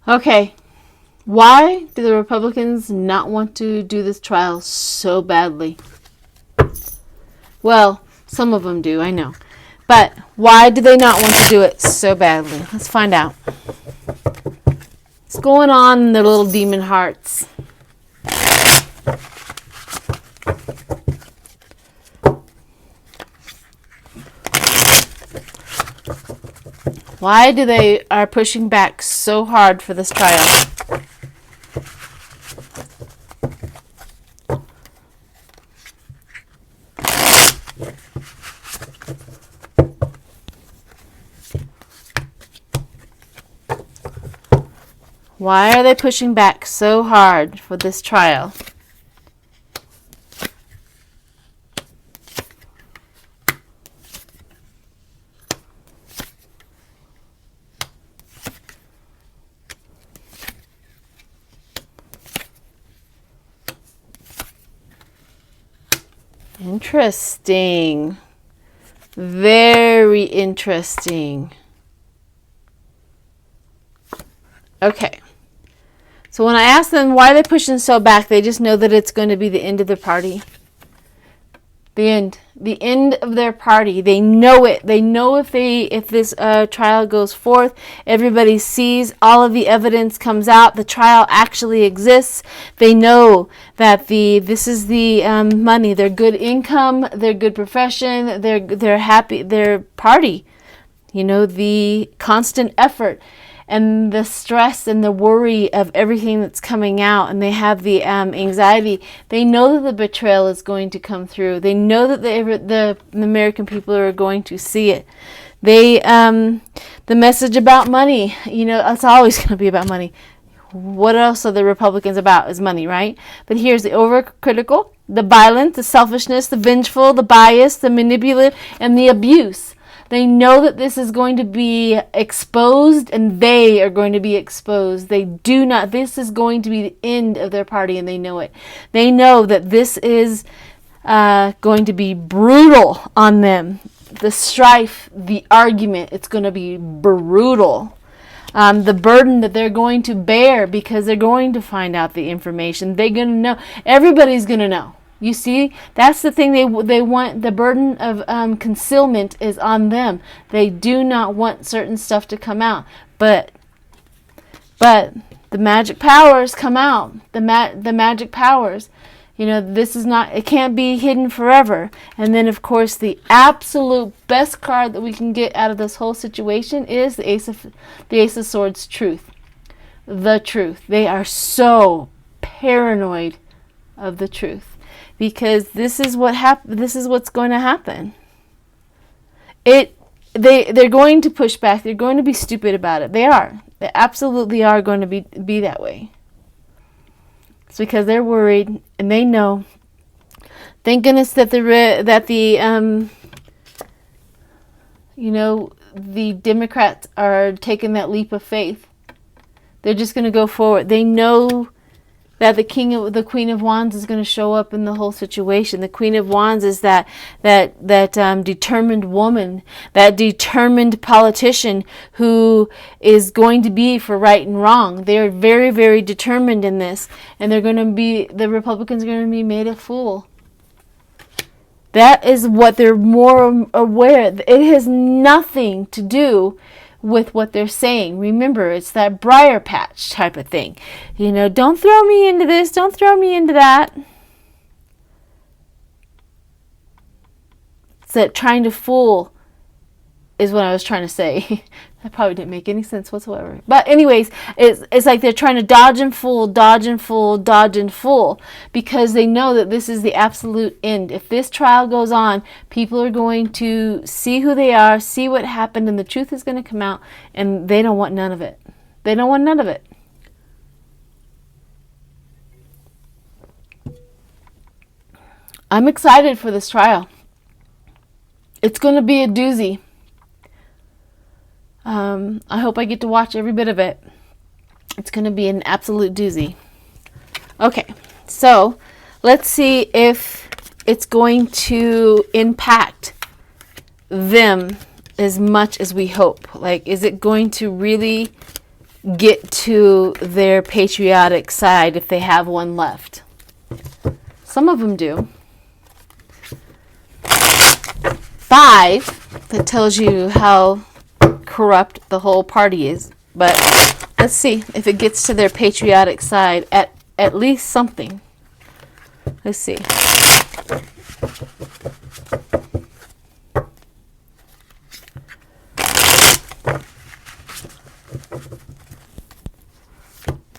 Okay. Why do the Republicans not want to do this trial so badly? Well, some of them do, I know. But why do they not want to do it so badly? Let's find out. What's going on in their little demon hearts? Why do they are pushing back so hard for this trial? Why are they pushing back so hard for this trial? Interesting. Very interesting. Okay. So when I ask them why they're pushing so back, they just know that it's going to be the end of their party. The end of their party. They know it. They know if this trial goes forth, everybody sees, all of the evidence comes out, the trial actually exists. They know that this is the money, their good income, their good profession, their happy, their party. You know, the constant effort and the stress and the worry of everything that's coming out, and they have the anxiety. They know that the betrayal is going to come through. They know that the American people are going to see it. They the message about money, you know, it's always going to be about money. What else are the Republicans about? Is money, right? But here's the overcritical, the violent, the selfishness, the vengeful, the biased, the manipulative, and the abuse. They know that this is going to be exposed, and they are going to be exposed. This is going to be the end of their party, and they know it. They know that this is going to be brutal on them. The strife, the argument, it's going to be brutal. The burden that they're going to bear, because they're going to find out the information. They're going to know. Everybody's going to know. You see, that's the thing they want. The burden of concealment is on them. They do not want certain stuff to come out. But the magic powers come out. The magic powers. You know, this is not, it can't be hidden forever. And then, of course, the absolute best card that we can get out of this whole situation is the Ace of Swords, truth. The truth. They are so paranoid of the truth. Because this is what's going to happen. They're going to push back. They're going to be stupid about it. They are. They absolutely are going to be that way. It's because they're worried, and they know. Thank goodness that the Democrats are taking that leap of faith. They're just going to go forward. They know that the Queen of Wands is going to show up in the whole situation. The Queen of Wands is that determined woman, that determined politician who is going to be for right and wrong. They are very, very determined in this, and the Republicans are going to be made a fool. That is what they're more aware. It has nothing to do with what they're saying. Remember, it's that briar patch type of thing. You know, don't throw me into this, don't throw me into that. It's that trying to fool is what I was trying to say. That probably didn't make any sense whatsoever. But anyways, it's like they're trying to dodge and fool, dodge and fool, dodge and fool, because they know that this is the absolute end. If this trial goes on, people are going to see who they are, see what happened, and the truth is going to come out, and they don't want none of it. They don't want none of it. I'm excited for this trial. It's going to be a doozy. I hope I get to watch every bit of it. It's going to be an absolute doozy. Okay, so let's see if it's going to impact them as much as we hope. Like, is it going to really get to their patriotic side if they have one left. Some of them do. 5, that tells you how corrupt the whole party is. But let's see if it gets to their patriotic side at least something. Let's see.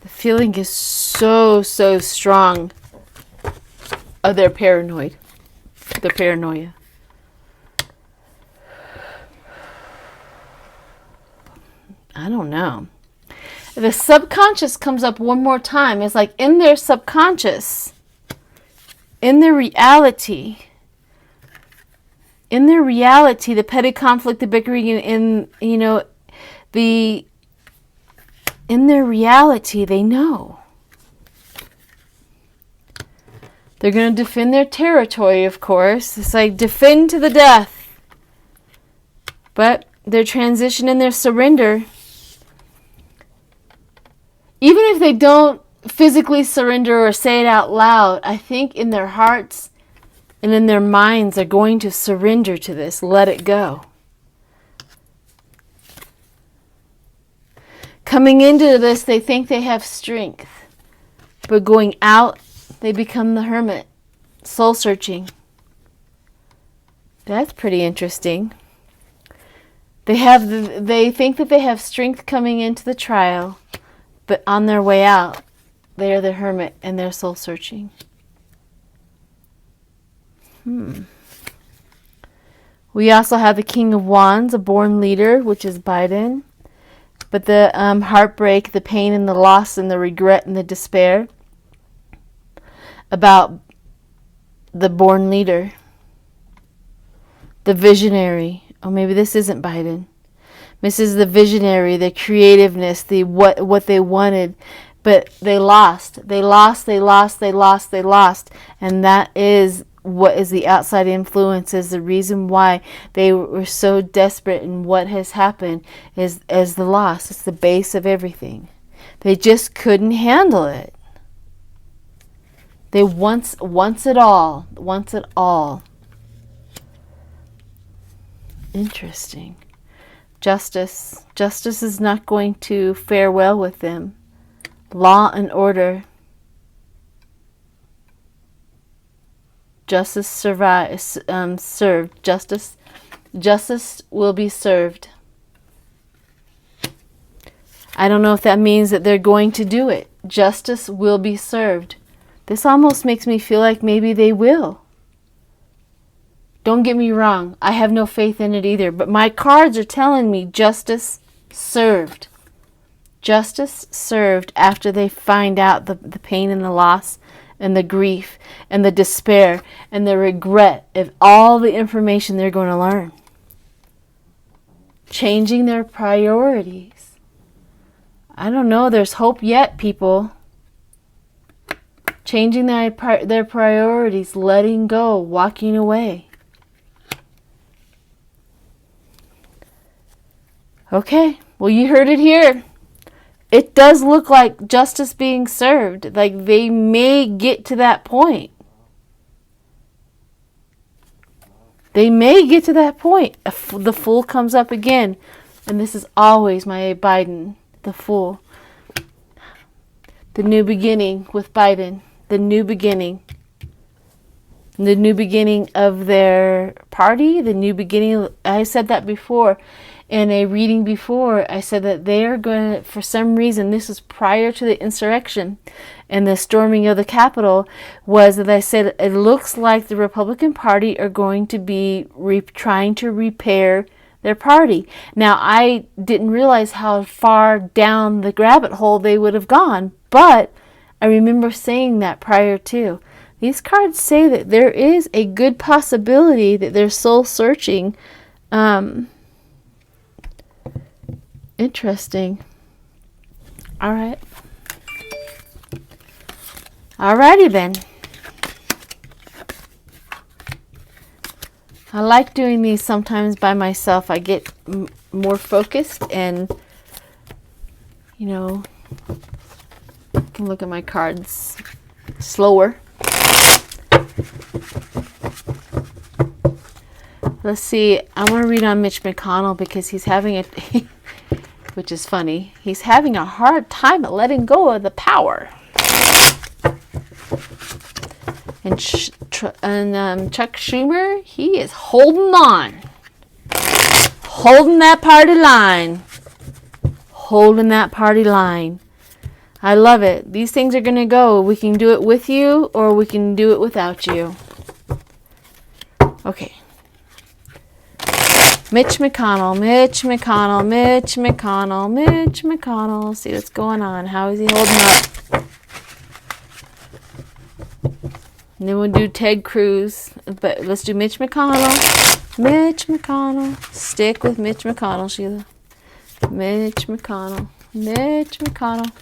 The feeling is so strong of their paranoia. I don't know. The subconscious comes up one more time. It's like in their subconscious, in their reality, the petty conflict, the bickering, in their reality, they know. They're going to defend their territory, of course. It's like defend to the death. But their transition and their surrender, even if they don't physically surrender or say it out loud, I think in their hearts and in their minds are going to surrender to this. Let it go. Coming into this, they think they have strength. But going out, they become the hermit. Soul searching. That's pretty interesting. They think that they have strength coming into the trial, but on their way out, they are the hermit and they're soul searching. We also have the King of Wands, a born leader, which is Biden. But the heartbreak, the pain and the loss and the regret and the despair about the born leader, the visionary. Oh, maybe this isn't Biden. This is the visionary, the creativeness, the what they wanted, but they lost. And that is what is the outside influence, is the reason why they were so desperate, and what has happened is the loss. It's the base of everything. They just couldn't handle it. They wants it all. Wants it all. Interesting. Justice. Justice is not going to fare well with them. Law and order. Justice served. Justice will be served. I don't know if that means that they're going to do it. Justice will be served. This almost makes me feel like maybe they will. Don't get me wrong. I have no faith in it either. But my cards are telling me justice served. Justice served after they find out the pain and the loss and the grief and the despair and the regret of all the information they're going to learn. Changing their priorities. I don't know. There's hope yet, people. Changing their priorities. Letting go. Walking away. Okay. Well, you heard it here. It does look like justice being served. Like they may get to that point. They may get to that point. The Fool comes up again. And this is always my Biden. The Fool. The new beginning with Biden. The new beginning. The new beginning of their party. The new beginning. I said that before. In a reading before, I said that they are going to, for some reason, this was prior to the insurrection and the storming of the Capitol, was that I said it looks like the Republican Party are going to be trying to repair their party. Now, I didn't realize how far down the rabbit hole they would have gone, but I remember saying that prior to. These cards say that there is a good possibility that they're soul searching. Interesting. All right. Alrighty then. I like doing these sometimes by myself. I get more focused and, you know, I can look at my cards slower. Let's see. I want to read on Mitch McConnell because he's having a, which is funny, he's having a hard time at letting go of the power. And Chuck Schumer, he is holding on. Holding that party line. Holding that party line. I love it. These things are going to go. We can do it with you or we can do it without you. Okay. Mitch McConnell, Mitch McConnell, Mitch McConnell, Mitch McConnell. See what's going on. How is he holding up? And then we'll do Ted Cruz. But let's do Mitch McConnell. Mitch McConnell. Stick with Mitch McConnell, Sheila. Mitch McConnell. Mitch McConnell.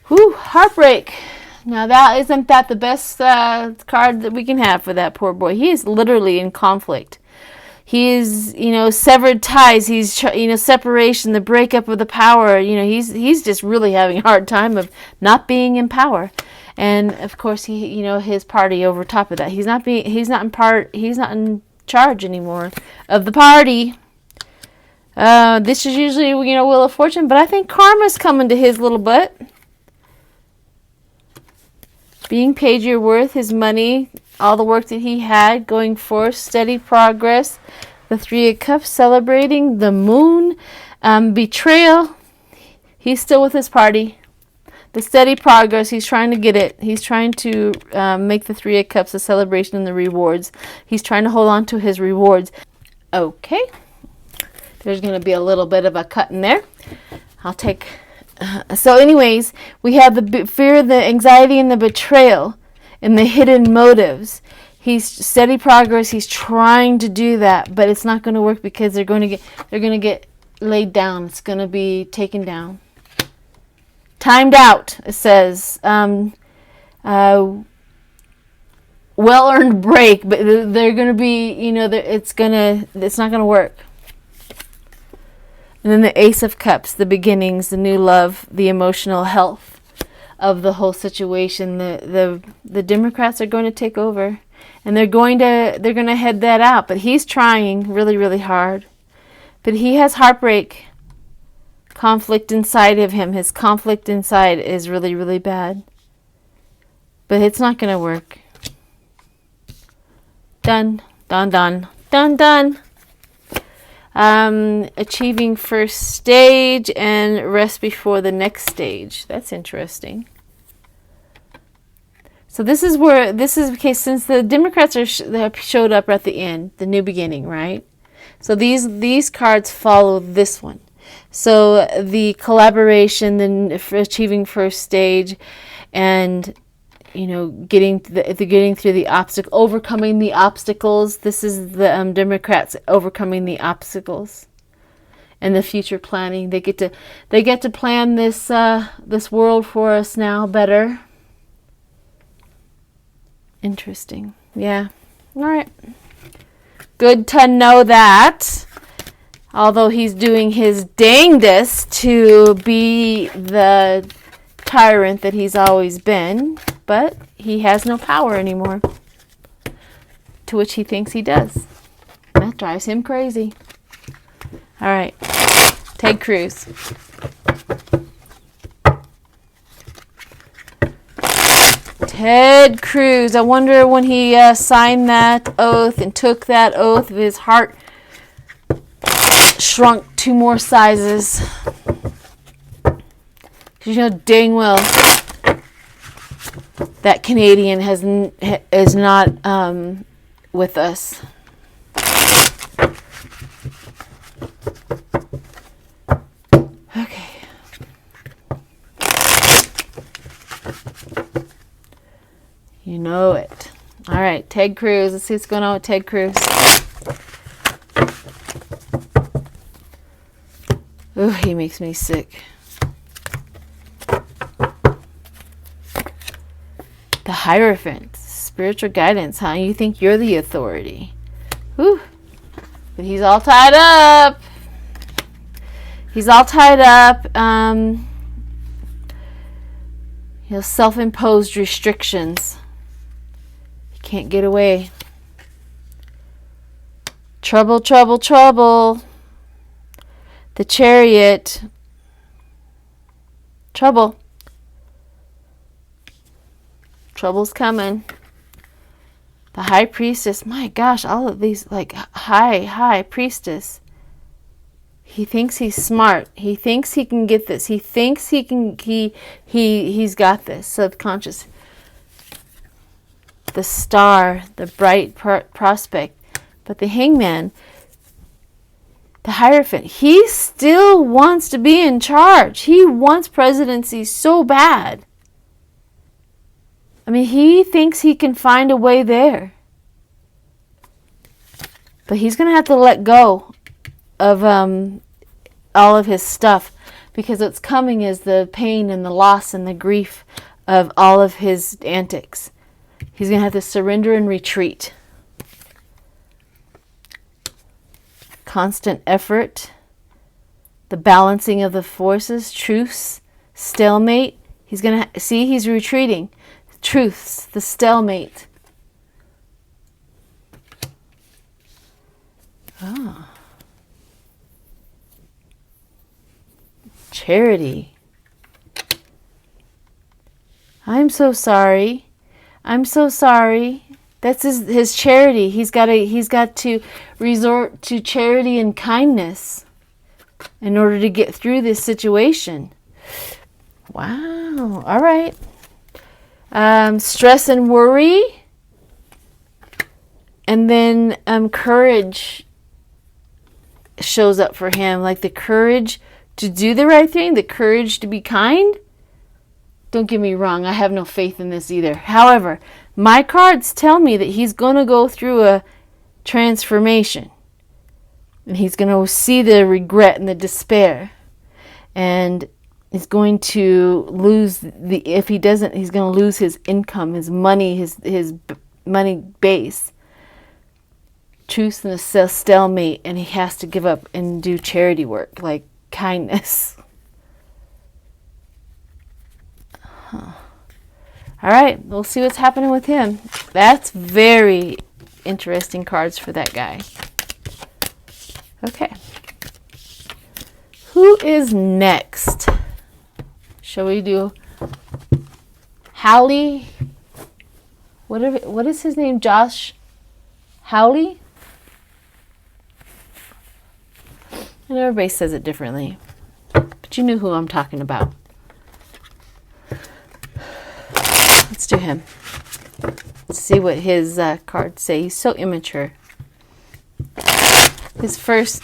Whew, heartbreak. Now isn't that the best card that we can have for that poor boy? He is literally in conflict. He is, severed ties. He's, separation, the breakup of the power. He's just really having a hard time of not being in power. And of course, his party over top of that. He's not in charge anymore of the party. This is usually, Wheel of Fortune, but I think karma's coming to his little butt. Being paid your worth, his money, all the work that he had, going forth, steady progress, the Three of Cups, celebrating, the moon, betrayal. He's still with his party. The steady progress, he's trying to get it. He's trying to make the Three of Cups a celebration and the rewards. He's trying to hold on to his rewards. Okay. There's going to be a little bit of a cut in there. I'll take... So anyways, we have the fear, the anxiety, and the betrayal, and the hidden motives. He's steady progress. He's trying to do that, but it's not going to work because they're going to get laid down. It's going to be taken down. Timed out, it says. Well-earned break, but they're going to be, it's not going to work. And then the Ace of Cups, the beginnings, the new love, the emotional health of the whole situation. The Democrats are going to take over, and they're going to head that out. But he's trying really, really hard. But he has heartbreak, conflict inside of him. His conflict inside is really, really bad. But it's not going to work. Done, done, done, done, done. Achieving first stage and rest before the next stage. That's interesting. So this is okay, since the Democrats they showed up at the end, the new beginning, right? So these cards follow this one. So the collaboration, the achieving first stage, and getting through the obstacle, overcoming the obstacles. This is the Democrats overcoming the obstacles, and the future planning. They get to plan this world for us now better. Interesting. Yeah. All right. Good to know that. Although he's doing his dangdest to be the tyrant that he's always been. But he has no power anymore, to which he thinks he does. That drives him crazy. All right, Ted Cruz. Ted Cruz. I wonder when he signed that oath and took that oath, if his heart shrunk 2 more sizes. Because dang well that Canadian is not with us. Okay. You know it. All right, Ted Cruz. Let's see what's going on with Ted Cruz. Ooh, he makes me sick. The Hierophant, spiritual guidance, huh? You think you're the authority. Whew. But he's all tied up. He's all tied up. Self-imposed restrictions. He can't get away. Trouble, trouble, trouble. The Chariot. Trouble. Trouble's coming. The High Priestess. My gosh, all of these, like, high priestess. He thinks he's smart. He thinks he can get this. He thinks he's got this. Subconscious. The Star, the bright prospect. But the Hangman, the Hierophant, he still wants to be in charge. He wants presidency so bad. I mean, he thinks he can find a way there. But he's going to have to let go of all of his stuff, because what's coming is the pain and the loss and the grief of all of his antics. He's going to have to surrender and retreat. Constant effort, the balancing of the forces, truce, stalemate. He's going to see he's retreating. Truths, the stalemate. Oh. Charity. I'm so sorry. I'm so sorry. That's his charity. He's got to resort to charity and kindness in order to get through this situation. Wow. All right. Stress and worry. And then courage shows up for him, like the courage to do the right thing, the courage to be kind. Don't get me wrong, I have no faith in this either. However, my cards tell me that he's going to go through a transformation. And he's going to see the regret and the despair. And he's going to lose if he doesn't, he's going to lose his income, his money, his money base. Truth and a stalemate, and he has to give up and do charity work, like kindness. Huh. All right, we'll see what's happening with him. That's very interesting cards for that guy. Okay. Who is next? Shall we do Hawley? What is his name? Josh Hawley? And everybody says it differently. But you knew who I'm talking about. Let's do him. Let's see what his cards say. He's so immature. His first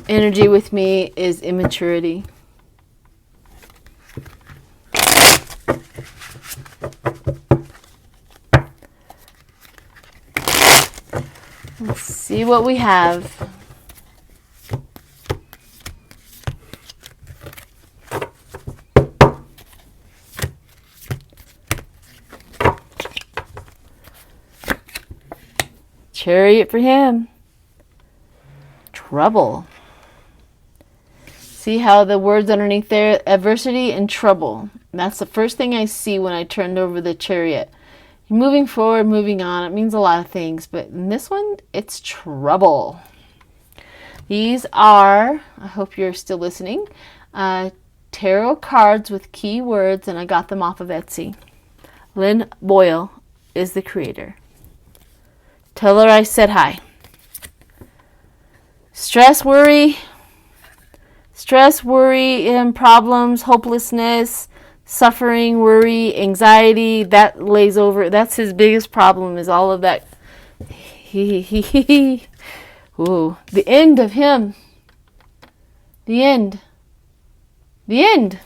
energy with me is immaturity. Let's see what we have. Chariot for him. Trouble. See how the words underneath there, adversity and trouble. And that's the first thing I see when I turned over the Chariot. Moving forward, moving on. It means a lot of things, but in this one, it's trouble. These are, I hope you're still listening, tarot cards with keywords, and I got them off of Etsy. Lynn Boyle is the creator. Tell her I said hi. Stress, worry, and problems, hopelessness, suffering, worry, anxiety, that lays over. That's his biggest problem, is all of that. Ooh, the end of him. The end. The end.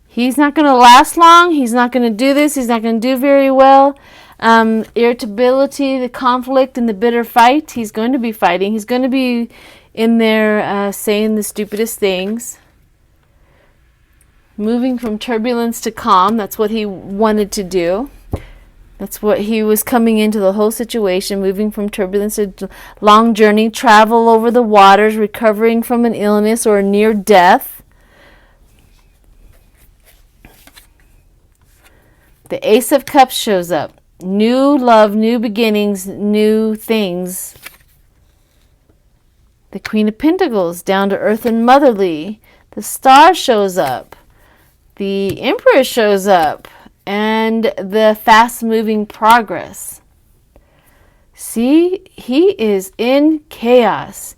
He's not going to last long. He's not going to do this. He's not going to do very well. Irritability, the conflict, and the bitter fight. He's going to be fighting. He's going to be in there saying the stupidest things. Moving from turbulence to calm. That's what he wanted to do. That's what he was coming into, the whole situation, moving from turbulence to long journey, travel over the waters, recovering from an illness or near death. The Ace of Cups shows up. New love, new beginnings, new things. The Queen of Pentacles, down to earth and motherly. The Star shows up. The Emperor shows up. And the fast-moving progress. See, he is in chaos.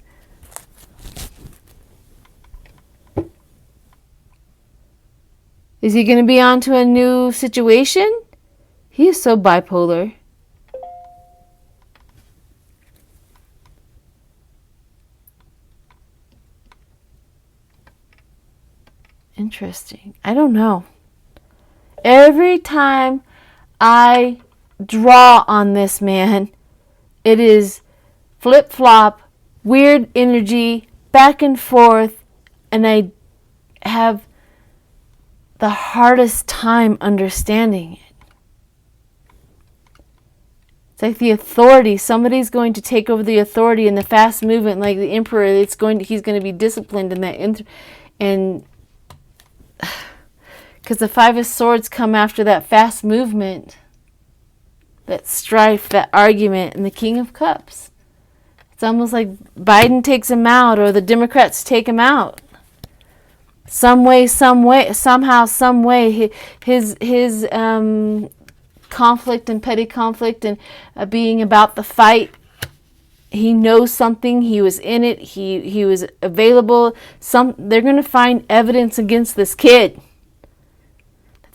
Is he going to be on to a new situation? He is so bipolar. Interesting. I don't know. Every time I draw on this man, it is flip-flop, weird energy, back and forth, and I have the hardest time understanding it. It's like the authority. Somebody's going to take over the authority in the fast movement, like the Emperor. He's going to be disciplined in that, and because the Five of Swords come after that fast movement, that strife, that argument, and the King of Cups. It's almost like Biden takes him out, or the Democrats take him out. Somehow, some way, his conflict and petty conflict and being about the fight. He knows something. He was in it. He was available. They're going to find evidence against this kid.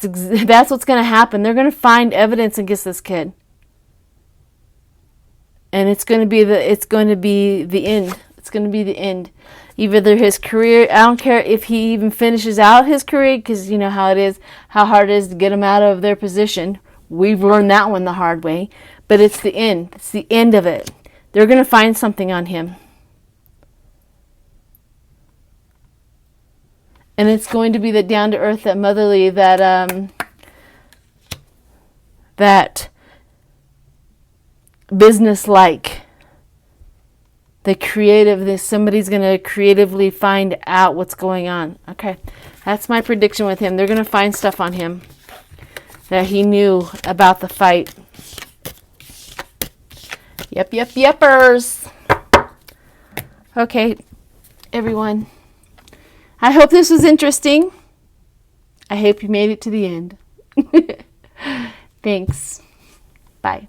That's what's going to happen. They're going to find evidence against this kid, and it's going to be the end. It's going to be the end. Either his career. I don't care if he even finishes out his career, because you know how it is, how hard it is to get them out of their position. We've learned that one the hard way. But it's the end. It's the end of it. They're going to find something on him. And it's going to be that down-to-earth, that motherly, that business-like, the creative. Somebody's going to creatively find out what's going on. Okay, that's my prediction with him. They're going to find stuff on him that he knew about the fight. Yepers. Okay, everyone. I hope this was interesting. I hope you made it to the end. Thanks. Bye.